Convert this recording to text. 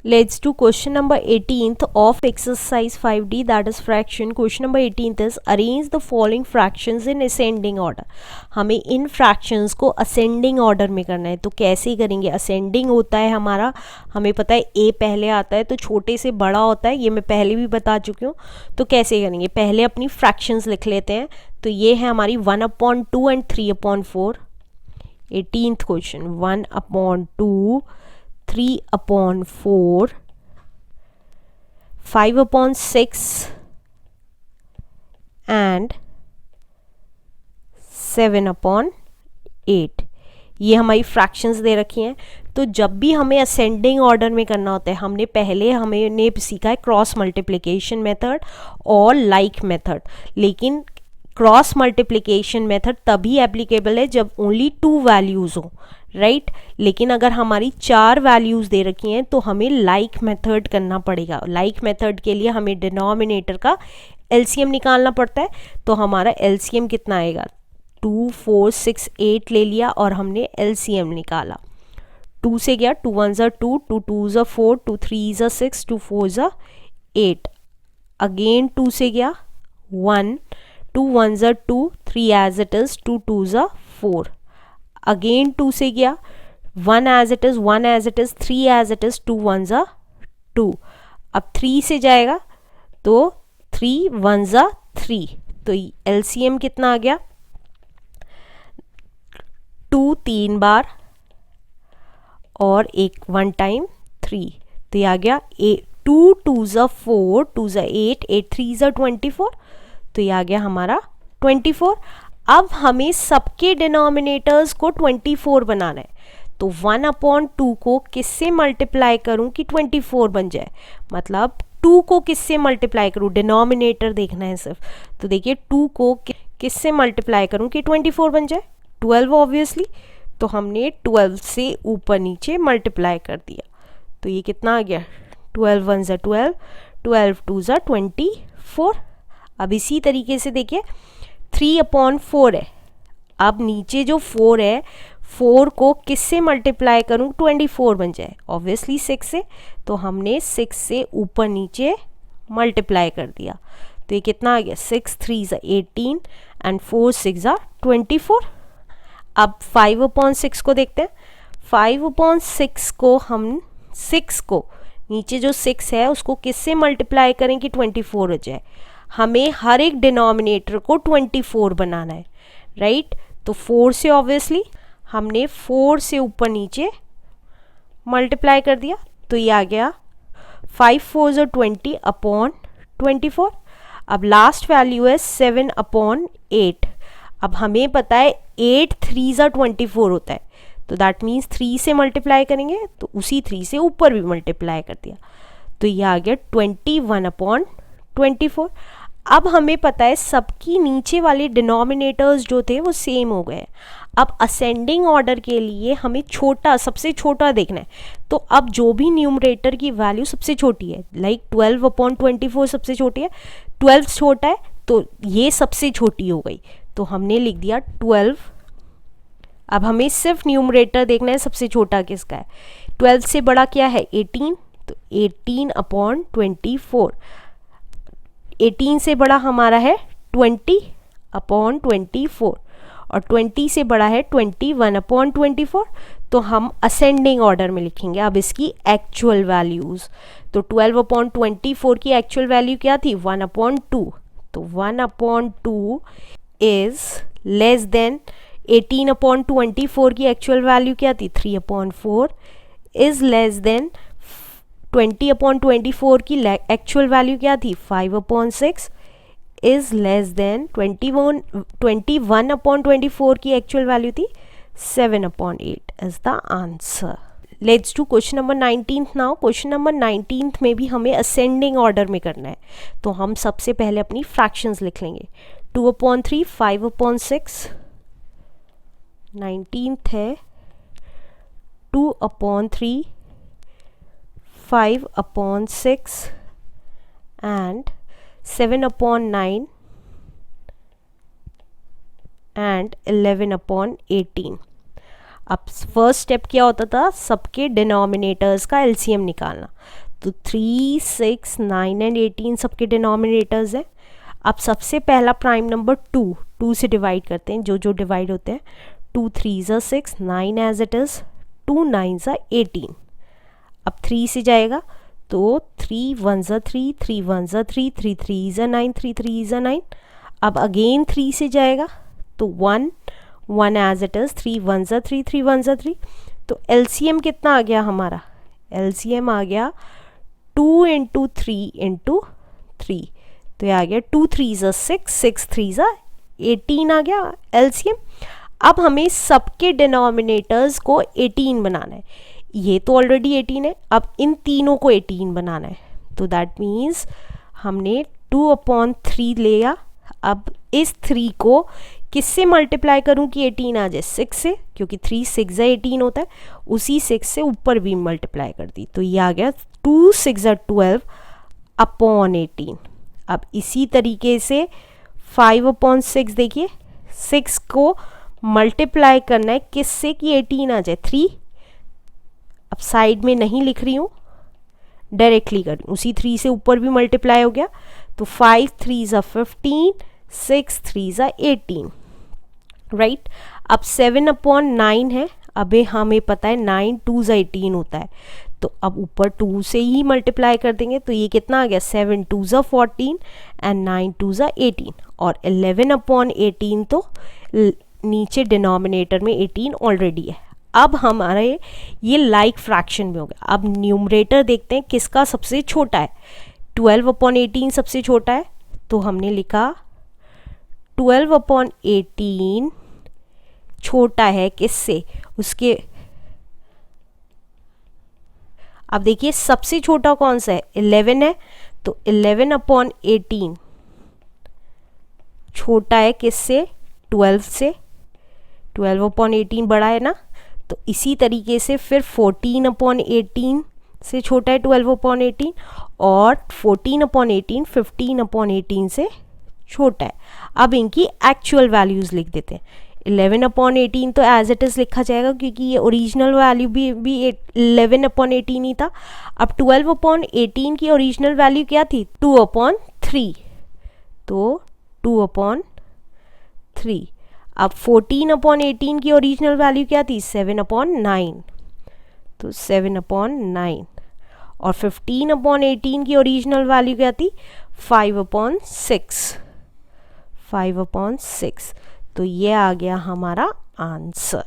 Let's do question number 18th of exercise 5D, that is fraction. Question number 18th is arrange the following fractions in ascending order. हमें इन fractions को ascending order में करना है, तो कैसे करेंगे? ascending होता है हमारा, हमें पता है a पहले आता है तो छोटे से बड़ा होता है, ये मैं पहले भी बता चुकी हूँ. तो कैसे करेंगे? पहले अपनी fractions लिख लेते हैं. तो ये है हमारी 1/2 एंड 3/4. 18th question 1/2, 3/4, 5/6 and 7/8. ये हमारी फ्रैक्शंस दे रखी हैं. तो जब भी हमें असेंडिंग ऑर्डर में करना होता है, हमने सीखा है क्रॉस मल्टीप्लिकेशन मेथड और लाइक मेथड. लेकिन क्रॉस मल्टीप्लिकेशन मेथड तभी एप्लीकेबल है जब ओनली 2 वैल्यूज़ हो, राइट. लेकिन अगर हमारी 4 वैल्यूज़ दे रखी हैं तो हमें लाइक मेथड करना पड़ेगा. लाइक मेथड के लिए हमें डिनोमिनेटर का एलसीएम निकालना पड़ता है. तो हमारा एलसीएम कितना आएगा? 2, 4, 6, 8 ले लिया और हमने एलसीएम निकाला. 2 से गया, 2 1 ज़ा 2, 2 2 ज़ा 4, 2 3 ज़ा 6, 2 4 ज़ा 8. अगेन 2 से गया 1, 2 1 ज़ा 2, 3 एज इट इज़, 2 2 ज़ा 4. अगेन 2 से गया 1 as it is, 1 as it is, 3 as it is, 2 1 ज़ा 2. अब 3 से जाएगा तो 3 1 ज़ा 3. तो एलसीएम कितना आ गया? 2 3 बार और एक 1 टाइम 3. तो ये आ गया 2 2 ज़ा 4, 2 ज़ा 8, 8 3 ज़ा 24. तो ये आ गया हमारा 24. अब हमें सबके डिनोमिनेटर्स को 24 बनाना है. तो 1/2 को किससे मल्टीप्लाई करूं कि 24 बन जाए? मतलब 2 को किससे मल्टीप्लाई करूं? डिनोमिनेटर देखना है सिर्फ. तो देखिए 2 को किससे मल्टीप्लाई करूं कि 24 बन जाए? 12 ऑब्वियसली. तो हमने 12 से ऊपर नीचे मल्टीप्लाई कर दिया. तो ये कितना आ गया? 12 1 ज़ा 12, 12 2 ज़ा 24. अब इसी तरीके से देखिए 3/4 है. अब नीचे जो 4 है, 4 को किससे मल्टीप्लाई करूं 24 बन जाए? ऑब्वियसली 6 से. तो हमने 6 से ऊपर नीचे मल्टीप्लाई कर दिया. तो ये कितना आ गया? 6 3 ज़ा 18 एंड 4 6 ज़ा 24. अब 5/6 को देखते हैं. 5/6 को हम 6 को नीचे जो 6 है उसको किससे मल्टीप्लाई करें कि 24 हो जाए? हमें हर एक डिनोमिनेटर को 24 बनाना है, राइट. तो 4 से ऑब्वियसली हमने 4 से ऊपर नीचे मल्टीप्लाई कर दिया. तो ये आ गया 5 4 ज़ा 20/24. अब लास्ट वैल्यू है 7/8. अब हमें पता है 8 3 ज़ा 24 होता है. तो दैट मीन्स 3 से मल्टीप्लाई करेंगे तो उसी 3 से ऊपर भी मल्टीप्लाई कर दिया. तो ये आ गया 21/24. अब हमें पता है सबकी नीचे वाले डिनोमिनेटर्स जो थे वो सेम हो गए. अब असेंडिंग ऑर्डर के लिए हमें सबसे छोटा देखना है. तो अब जो भी न्यूमरेटर की वैल्यू सबसे छोटी है, लाइक 12/24 सबसे छोटी है, 12 छोटा है तो ये सबसे छोटी हो गई. तो हमने लिख दिया 12. अब हमें सिर्फ न्यूमरेटर देखना है सबसे छोटा किसका है. 12 से बड़ा क्या है? 18. तो 18/24. 18 से बड़ा हमारा है 20/24 और 20 से बड़ा है 21/24. तो हम असेंडिंग ऑर्डर में लिखेंगे अब इसकी एक्चुअल वैल्यूज़. तो 12/24 की एक्चुअल वैल्यू क्या थी? 1/2. तो 1/2 इज़ लेस देन 18/24 की एक्चुअल वैल्यू क्या थी? 3/4 इज़ लेस देन 20/24 की एक्चुअल वैल्यू क्या थी? 5/6 इज लेस देन 21/24 की एक्चुअल वैल्यू थी 7/8 is the answer. Let's do question number 19th now. Question number 19th में भी हमें असेंडिंग ऑर्डर में करना है. तो हम सबसे पहले अपनी फ्रैक्शंस लिख लेंगे. 2/3, 5/6. 19th है 2/3, 5/6 and 7/9 and 11/18. अब फर्स्ट स्टेप क्या होता था, सबके डिनोमिनेटर्स का एलसीएम निकालना। तो 3, 6, 9 एंड 18 सबके डिनोमिनेटर्स हैं। अब सबसे पहला प्राइम नंबर 2 से डिवाइड करते हैं, जो जो डिवाइड होते हैं। 2 3 6, 9 एज इट इज़, 2 9 18। अब 3 से जाएगा तो 3 1 3, 3 1 3, 3 3 9, 3 3 9। अब अगेन 3 से जाएगा तो 1 1 एज इट इज़, 3 1 3, 3 1 3। तो एलसीएम कितना आ गया हमारा, एलसीएम आ गया 2 इंटू 3 इंटू 3। तो ये आ गया 2 3 6, 6 3 18 आ गया एलसीएम। अब हमें सबके डिनोमिनेटर्स को 18 बनाना है। ये तो ऑलरेडी 18 है, अब इन तीनों को 18 बनाना है। तो दैट मीन्स हमने 2/3 लिया। अब इस 3 को किससे मल्टीप्लाई करूं कि 18 आ जाए, 6 से, क्योंकि 3 6 18 होता है। उसी 6 से ऊपर भी मल्टीप्लाई कर दी, तो ये आ गया 2 6 12/18। अब इसी तरीके से 5/6, देखिए 6 को मल्टीप्लाई करना है किससे कि 18 आ जाए, 3। अब साइड में नहीं लिख रही हूँ, डायरेक्टली कर रही हूँ, उसी 3 से ऊपर भी मल्टीप्लाई हो गया। तो 5 3 15, 6 3 18, राइट। अब 7/9 है, अबे हमें पता है 9 2 18 होता है, तो अब ऊपर 2 से ही मल्टीप्लाई कर देंगे। तो ये कितना आ गया, 7 2 14 एंड 9 2 18, और 11/18 तो नीचे डिनोमिनेटर में 18 ऑलरेडी है। अब हमारे ये लाइक फ्रैक्शन में हो गया। अब न्यूमरेटर देखते हैं किसका सबसे छोटा है। 12/18 सबसे छोटा है, तो हमने लिखा 12/18 छोटा है किससे, उसके। अब देखिए सबसे छोटा कौन सा है, 11 है, तो 11/18 छोटा है किससे, 12 से। 12/18 बड़ा है ना, तो इसी तरीके से फिर 14/18 से छोटा है 12/18, और 14/18 15/18 से छोटा है। अब इनकी एक्चुअल वैल्यूज़ लिख देते हैं। 11/18 तो एज इट इज़ लिखा जाएगा, क्योंकि ये ओरिजिनल वैल्यू भी 11/18 ही था। अब 12/18 की ओरिजिनल वैल्यू क्या थी, 2/3, तो 2/3। अब 14/18 की ओरिजिनल वैल्यू क्या थी, 7/9, तो 7/9। और 15/18 की ओरिजिनल वैल्यू क्या थी, 5/6, 5/6। तो ये आ गया हमारा आंसर।